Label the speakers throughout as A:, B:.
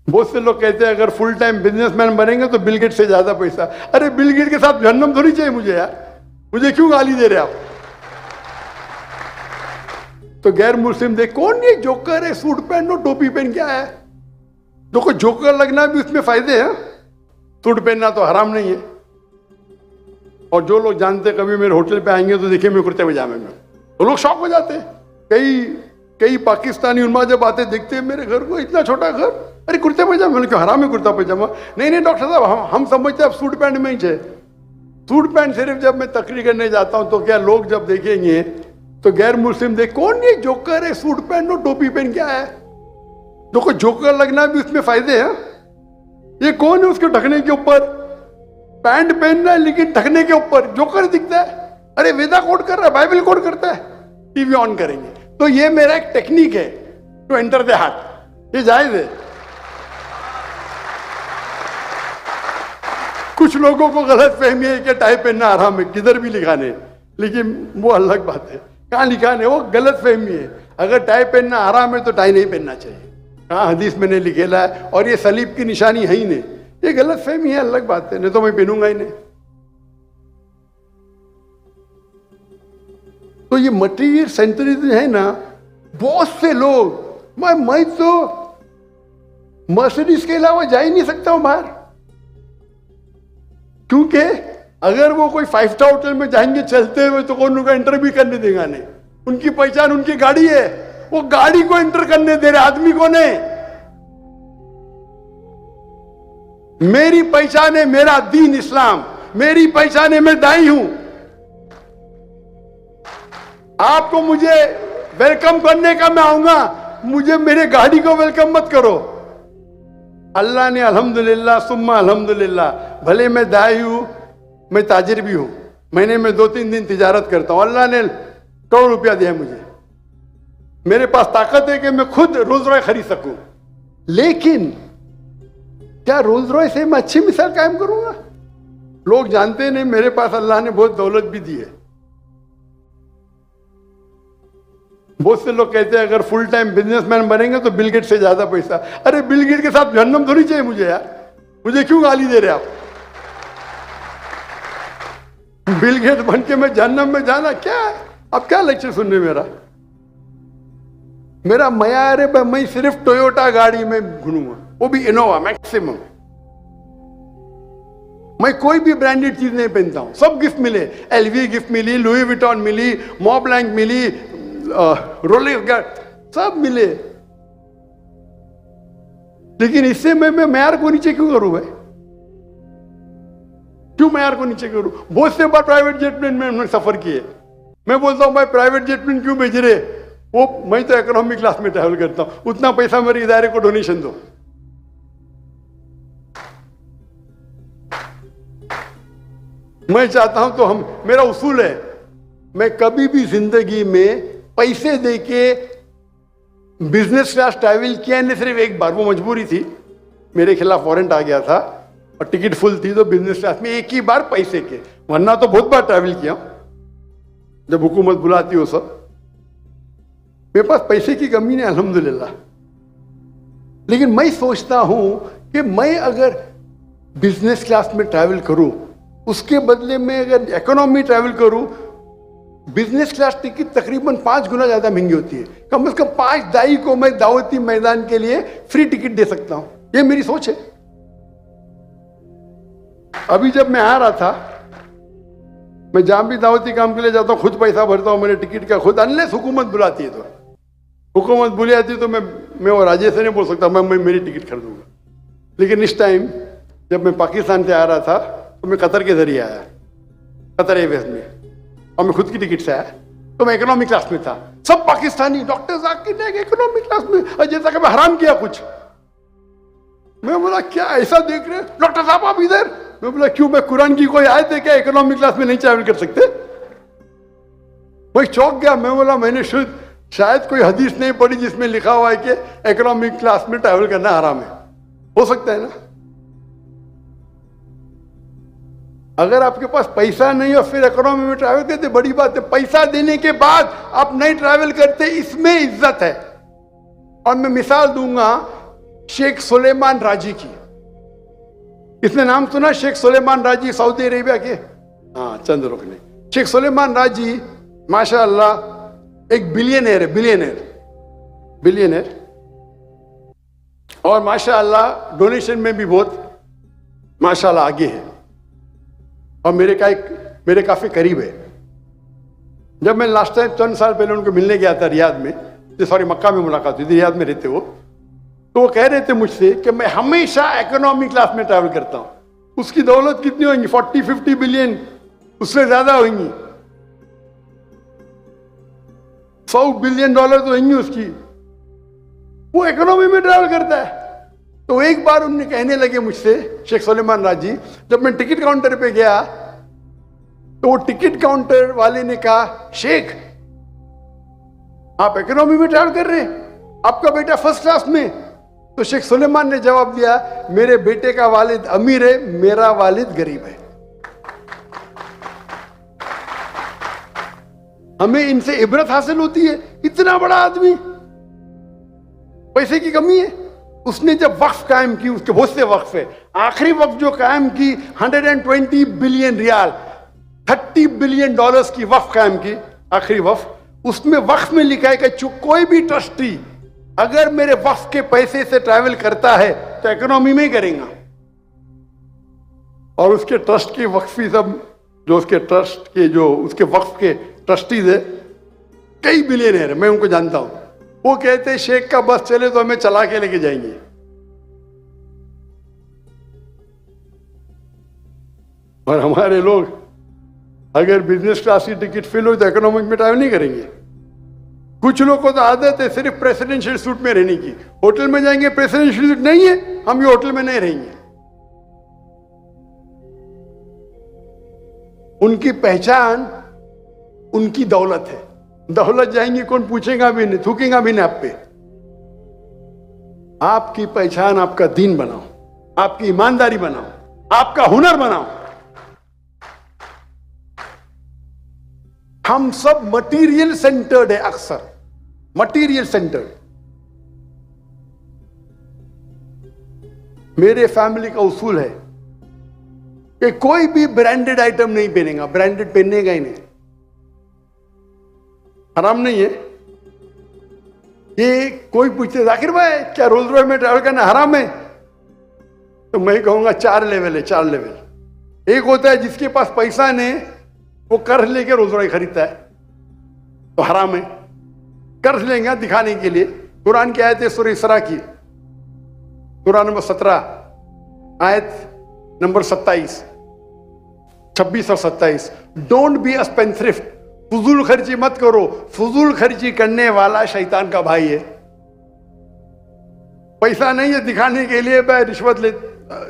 A: बहुत से लोग कहते हैं अगर फुल टाइम बिजनेसमैन बनेंगे तो बिल गेट से ज्यादा पैसा। अरे बिल गेट के साथ जहन्नम थोड़ी चाहिए मुझे यार, मुझे क्यों गाली दे रहे आप? तो गैर मुस्लिम देख कौन ये जोकर है, सूट पहन लो टोपी पहन क्या है? देखो जोकर लगना भी उसमें फायदे हैं, सूट पहनना तो हराम नहीं है। और जो लोग जानते कभी मेरे होटल पे आएंगे तो देखिए मैं कुर्ते पजामे में, वो लोग शौक हो जाते हैं। कई पाकिस्तानी उन्मा जब आते देखते हैं मेरे घर को, इतना छोटा घर, अरे कुर्ते पजामे, मैंने क्यों हराम है कुर्ता पजामा? नहीं डॉक्टर साहब हम समझते हैं आप सूट पैंट में ही है। सूट पैंट सिर्फ जब मैं तकरीर करने जाता हूं तो क्या लोग जब देखेंगे तो गैर मुस्लिम देख कौन ये जोकर है, सूट पहन लो टोपी पहन क्या है? देखो जोकर लगना भी उसमें फायदे हैं। ये कौन है उसके ढकने के ऊपर, पैंट पहनना है लेकिन ढकने के ऊपर जोकर दिखता है। अरे वेदा कोड कर रहा है, बाइबल कोड करता है। टीवी ऑन करेंगे तो ये मेरा एक टेक्निक है टू एंटर द हार्ट, ये जायज है। कुछ लोगों को गलत फहमी है कि टाई पहनना आराम है, किधर भी लिखा नहीं, लेकिन वो अलग बात है, कहाँ लिखा नहीं, वो गलत फहमी है। अगर टाई पहनना आराम है तो टाई नहीं पहनना चाहिए, कहाँ हदीस में नहीं लिखेला है, और ये सलीब की निशानी है ही नहीं, ये गलत फहमी है, अलग बात है, नहीं तो मैं पहनूंगा ही नहीं। तो ये मटीरियल सेंट्रिज्म है ना, बहुत से लोग, मैं तो मर्सिडीज के अलावा जा ही नहीं सकता हूं बाहर, क्योंकि अगर वो कोई 5 स्टार होटल में जाएंगे चलते हुए तो कौन उनका एंटर भी करने देगा नहीं। उनकी पहचान उनकी गाड़ी है, वो गाड़ी को एंटर करने दे रहे, आदमी को नहीं। मेरी पहचान है मेरा दीन इस्लाम, मेरी पहचान है मैं दाई हूं। आपको मुझे वेलकम करने का मैं आऊंगा, मुझे मेरे गाड़ी को वेलकम मत करो। अल्लाह ने अल्हम्दुलिल्लाह सुम्मा अल्हम्दुलिल्लाह, भले मैं दाई हूं, मैं ताजिर भी हूं, महीने में 2-3 दिन तिजारत करता हूं, अल्लाह ने करोड़ रुपया दिया मुझे, मेरे पास ताकत है कि मैं खुद रोल्स रॉयस खरीद सकूं। लेकिन क्या रोल्स रॉयस से मैं अच्छी मिसाल कायम करूंगा? लोग जानते नहीं मेरे पास अल्लाह ने बहुत दौलत भी दी है। बहुत से लोग कहते हैं अगर फुल टाइम बिजनेसमैन बनेंगे तो बिल गेट से ज्यादा पैसा। अरे बिल गेट के साथ जहन्नम थोड़ी चाहिए मुझे यार, मुझे क्यों गाली दे रहे आप? बिल गेट बन के मैं जहन्नम में जाना क्या है? अब क्या लेक्चर सुन रहे मेरा मयार है, मैं सिर्फ टोयोटा गाड़ी में घूमूंगा, वो भी इनोवा मैक्सिमम। मैं कोई भी ब्रांडेड चीज नहीं पहनता हूं, सब गिफ्ट मिले, एलवी गिफ्ट मिली, लुई विटॉन मिली, मॉब्लैंक मिली, रोलेक्स सब मिले, लेकिन इससे मैं मैयार को नीचे क्यों करूं भाई? क्यों मैयार को नीचे करूं? बहुत से बार प्राइवेट जेट में मैंने सफर किए, मैं बोलता हूं भाई प्राइवेट जेट में क्यों भेज रहे? वो मैं तो इकोनॉमी क्लास में ट्रैवल करता हूं, उतना पैसा मेरे इदारे को डोनेशन दो। मैं चाहता हूं तो मेरा उसूल है, मैं कभी भी जिंदगी में पैसे देके बिजनेस क्लास ट्रैवल किया नहीं, सिर्फ एक बार, वो मजबूरी थी, मेरे खिलाफ वारंट आ गया था और टिकट फुल थी, तो बिजनेस क्लास में एक ही बार पैसे के, वरना तो बहुत बार ट्रैवल किया जब हुकूमत बुलाती हो सब। मेरे पास पैसे की कमी नहीं अल्हम्दुलिल्लाह, लेकिन मैं सोचता हूं कि मैं अगर बिजनेस क्लास में ट्रैवल करूं, उसके बदले में अगर इकोनॉमी ट्रैवल करूं, बिजनेस क्लास टिकट तकरीबन 5 गुना ज्यादा महंगी होती है। कम से कम 5 दाई को मैं दावती मैदान के लिए फ्री टिकट दे सकता हूं, ये मेरी सोच है। अभी जब मैं आ रहा था, मैं जहां भी दावती काम के लिए जाता हूं खुद पैसा भरता हूं, मेरे टिकट का खुद, अनलेस हुकूमत बुलाती है। तो हुकूमत बुलाती है तो मैं वो राजेश से नहीं बोल सकता मैं मेरी टिकट खरीदूंगा। लेकिन इस टाइम जब मैं पाकिस्तान से आ रहा था तो मैं कतर के जरिए आया, कतर एयरवेज में, और मैं खुद की टिकट से आया, तो मैं इकोनॉमी क्लास में था। सब पाकिस्तानी डॉक्टर जाकिर ने इकोनॉमी क्लास में, और जैसा कि मैं हराम किया कुछ। मैं बोला क्या ऐसा देख रहे डॉक्टर साहब आप इधर? मैं बोला क्यों, मैं कुरान की कोई आयत है क्या इकोनॉमी क्लास में नहीं ट्रैवल कर सकते? मैं चौंक गया, मैं बोला मैंने शायद कोई हदीस नहीं पढ़ी जिसमें लिखा हुआ है कि इकोनॉमिक क्लास में ट्रैवल करना हराम है। हो सकता है ना? अगर आपके पास पैसा नहीं और फिर इकोनॉमी में ट्रैवल करते, बड़ी बात है। पैसा देने के बाद आप नहीं ट्रैवल करते, इसमें इज्जत है। और मैं मिसाल दूंगा, शेख सुलेमान राजी की। इसने नाम सुना शेख सुलेमान राजी, सऊदी अरेबिया के? हाँ, चंद लोग ने। शेख सुलेमान राजी माशाअल्लाह एक बिलियनर है, बिलियनर। और माशाअल्लाह डोनेशन में भी बहुत माशाअल्लाह आगे है, और मेरे काफी करीब है। जब मैं लास्ट टाइम चंद साल पहले उनको मिलने गया था रियाद में, सॉरी मक्का में मुलाकात हुई थी, रियाद में रहते वो, तो वो कह रहे थे मुझसे कि मैं हमेशा इकोनॉमी क्लास में ट्रैवल करता हूं। उसकी दौलत कितनी होगी? 40-50 बिलियन, उससे ज्यादा होंगी। $100 बिलियन तो होंगी उसकी। वो इकोनॉमी में ट्रैवल करता है। तो एक बार उन्होंने कहने लगे मुझसे, शेख सुलेमान राजी, जब मैं टिकट काउंटर पे गया तो वो टिकट काउंटर वाले ने कहा, शेख आप इकोनॉमी में ट्रैवल कर रहे हैं, आपका बेटा फर्स्ट क्लास में? तो शेख सुलेमान ने जवाब दिया, मेरे बेटे का वालिद अमीर है, मेरा वालिद गरीब है। हमें इनसे इबरत हासिल होती है। इतना बड़ा आदमी, पैसे की कमी है। उसने जब वक्फ कायम की, उसके बहुत से वक्फ है, आखिरी वक्फ जो कायम की 120 बिलियन रियाल, $30 बिलियन की वक्फ कायम की, आखिरी वक्फ। उसमें वक्फ में लिखा है कि कोई भी ट्रस्टी अगर मेरे वक्फ के पैसे से ट्रैवल करता है तो इकोनॉमी में ही करेगा। और उसके ट्रस्ट के वक्फी सब जो उसके ट्रस्ट के जो उसके वक्फ के ट्रस्टीज है, कई बिलियनर है, मैं उनको जानता हूं। वो कहते हैं शेख का बस चले तो हमें चला के लेके जाएंगे। और हमारे लोग अगर बिजनेस क्लास की टिकट फिल हो तो इकोनॉमिक में ट्रैवल नहीं करेंगे। कुछ लोग को तो आदत है सिर्फ प्रेसिडेंशियल सूट में रहने की। होटल में जाएंगे, प्रेसिडेंशियल सूट नहीं है, हम ये होटल में नहीं रहेंगे। उनकी पहचान उनकी दौलत है। दौलत जाएंगी, कौन पूछेगा भी नहीं, थूकेगा भी नहीं आप पे। आपकी पहचान आपका दीन बनाओ, आपकी ईमानदारी बनाओ, आपका हुनर बनाओ। हम सब मटेरियल सेंटर्ड है, अक्सर मटेरियल सेंटर्ड। मेरे फैमिली का उसूल है कि कोई भी ब्रांडेड आइटम नहीं पहनेगा, ब्रांडेड पहनेगा ही नहीं। हराम नहीं है ये। कोई पूछते जाकिर भाई क्या रोल्स रॉयस में ट्रैवल करना हराम है? तो मैं कहूंगा 4 लेवल है, 4 लेवल। एक होता है जिसके पास पैसा नहीं, वो कर्ज लेके रोल्स रॉयस खरीदता है, तो हराम है। कर्ज लेंगे दिखाने के लिए। कुरान की आयत है सूरह इसरा की, कुरान नंबर 17 आयत नंबर 26 और 27। डोंट बी अ स्पेंथ्रिफ्ट, फजूल खर्ची मत करो। फजूल खर्ची करने वाला शैतान का भाई है। पैसा नहीं है दिखाने के लिए, रिश्वत ले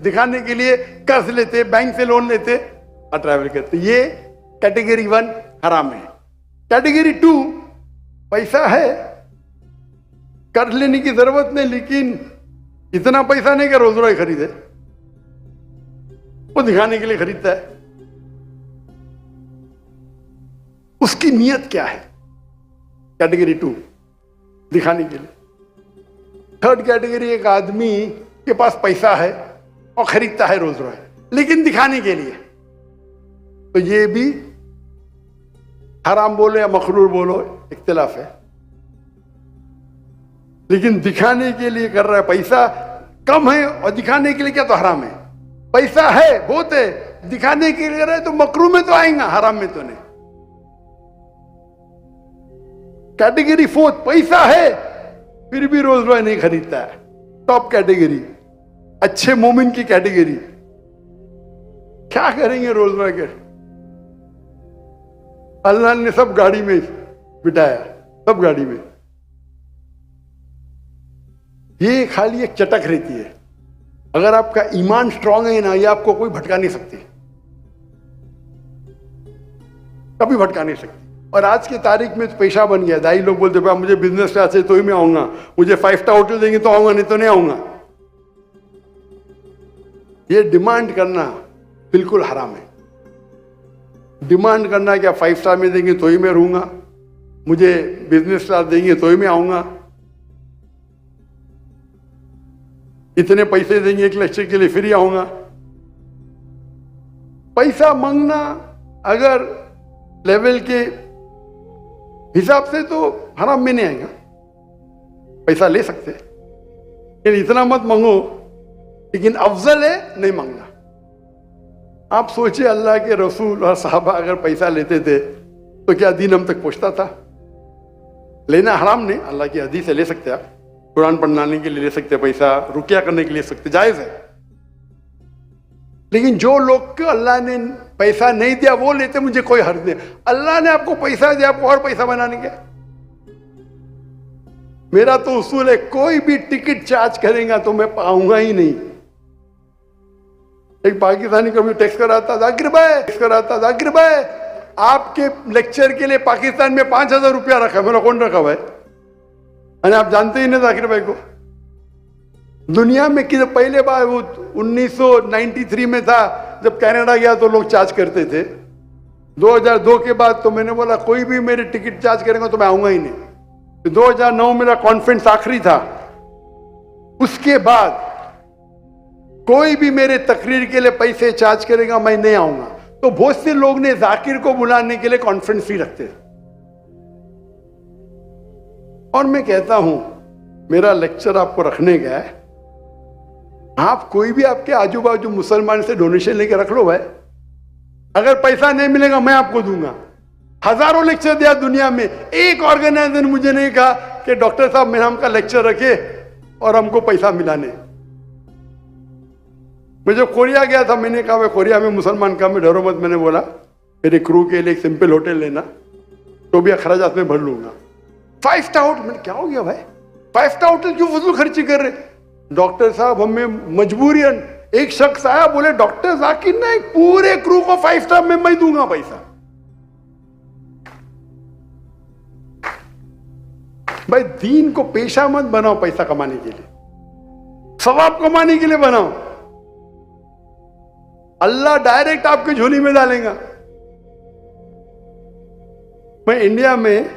A: दिखाने के लिए कर्ज लेते, बैंक से लोन लेते और ट्रैवल करते। ये कैटेगरी 1 हराम है। कैटेगरी 2 पैसा है, कर्ज लेने की जरूरत नहीं, लेकिन इतना पैसा नहीं कि रोल्स रॉयस खरीदे, वो दिखाने के लिए खरीदता है। उसकी नियत क्या है? कैटेगरी 2 दिखाने के लिए। 3rd कैटेगरी एक आदमी के पास पैसा है और खरीदता है रोल्स रॉयस, लेकिन दिखाने के लिए। तो ये भी हराम बोलो या मखरूर बोलो, इख्तिलाफ है, लेकिन दिखाने के लिए कर रहा है। पैसा कम है और दिखाने के लिए क्या, तो हराम है। पैसा है बहुत है, दिखाने के लिए कर रहा है तो मकरूह में तो आएगा, हराम में तो नहीं। कैटेगरी 4 पैसा है फिर भी रोल्स रॉयस नहीं खरीदता है। टॉप कैटेगरी, अच्छे मोमिन की कैटेगरी। क्या करेंगे रोल्स रॉयस के? अल्लाह ने सब गाड़ी में बिठाया, सब गाड़ी में। ये खाली एक चटक रहती है। अगर आपका ईमान स्ट्रांग है ना, ये आपको कोई भटका नहीं सकती, कभी भटका नहीं सकती। और आज की तारीख में तो पेशा बन गया। दाई लोग बोलते भाई मुझे बिजनेस क्लास है तो ही मैं आऊंगा, मुझे 5 स्टार होटल देंगे तो आऊंगा, नहीं तो नहीं आऊंगा। ये डिमांड करना बिल्कुल हराम है। डिमांड करना क्या 5 स्टार में देंगे तो ही मैं रहूंगा, मुझे बिजनेस क्लास देंगे तो ही मैं आऊंगा। इतने पैसे देंगे, एक लेक्चर के लिए फ्री आऊंगा। पैसा मांगना अगर लेवल के हिसाब से तो हराम में नहीं आएगा, पैसा ले सकते, लेकिन इतना मत मांगो। लेकिन अफजल है नहीं मांगना। आप सोचिए, अल्लाह के रसूल और साहबा अगर पैसा लेते थे तो क्या दीन हम तक पहुंचता था? लेना हराम नहीं, अल्लाह की हदीस से ले सकते आप, कुरान पढ़ाने के लिए ले सकते, पैसा रुकिया करने के लिए सकते, जायज है। लेकिन जो लोग को अल्लाह ने पैसा नहीं दिया वो लेते, मुझे कोई हर्ज नहीं। अल्लाह ने आपको पैसा दिया, आपको और पैसा बनाने का। मेरा तो उसूल है, कोई भी टिकट चार्ज करेगा तो मैं पाऊंगा ही नहीं। एक पाकिस्तानी कभी टेक्स्ट कराता, जाकिर भाई आपके लेक्चर के लिए पाकिस्तान में 5,000 रुपया रखा। मेरा कौन रखा भाई? अरे आप जानते ही नहीं जाकिर भाई को। दुनिया में कि पहले बार वो 1993 में था, जब कनाडा गया तो लोग चार्ज करते थे। 2002 के बाद तो मैंने बोला कोई भी मेरे टिकट चार्ज करेगा तो मैं आऊंगा ही नहीं। 2009 मेरा कॉन्फ्रेंस आखिरी था, उसके बाद कोई भी मेरे तकरीर के लिए पैसे चार्ज करेगा मैं नहीं आऊंगा। तो बहुत से लोग ने जाकिर को बुलाने के लिए कॉन्फ्रेंस ही रखते। और मैं कहता हूं मेरा लेक्चर आपको रखने का है, आप कोई भी आपके आजू बाजू मुसलमान से डोनेशन लेके रख लो भाई। अगर पैसा नहीं मिलेगा मैं आपको दूंगा। हजारों लेक्चर दिया दुनिया में, एक ऑर्गेनाइजेशन मुझे नहीं कहा कि डॉक्टर साहब मेरा हमका लेक्चर रखे और हमको पैसा मिलाने। मैं जब कोरिया गया था, मैंने कहा मैं कोरिया में मुसलमान का, मैं डरो मत, मैंने बोला मेरे क्रू के लिए एक सिंपल होटल लेना तो भी अखराजात में भर लूंगा। 5 स्टार होटल, मैंने क्या हो गया भाई, 5 स्टार होटल क्यों फजूल खर्ची कर रहे? डॉक्टर साहब हमें मजबूरियन, एक शख्स आया बोले डॉक्टर जाकिर नाइक पूरे क्रू को 5 स्टार में मैं दूंगा पैसा। भाई दीन को पेशा मत बनाओ पैसा कमाने के लिए, सवाब कमाने के लिए बनाओ। अल्लाह डायरेक्ट आपके झोली में डालेगा। मैं इंडिया में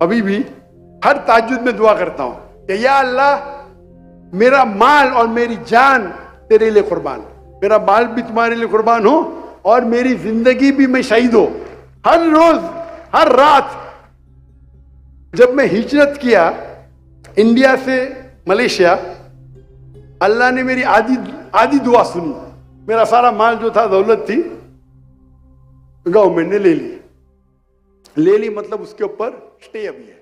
A: अभी भी हर ताज्जुद में दुआ करता हूं कि या अल्लाह मेरा माल और मेरी जान तेरे लिए कुर्बान, मेरा माल भी तुम्हारे लिए कुर्बान हो और मेरी जिंदगी भी मैं शहीद हो। हर रोज हर रात जब मैं हिजरत किया इंडिया से मलेशिया, अल्लाह ने मेरी आधी दुआ सुनी। मेरा सारा माल जो था, दौलत थी, गवर्नमेंट ने ले ली मतलब उसके ऊपर स्टे अभी है।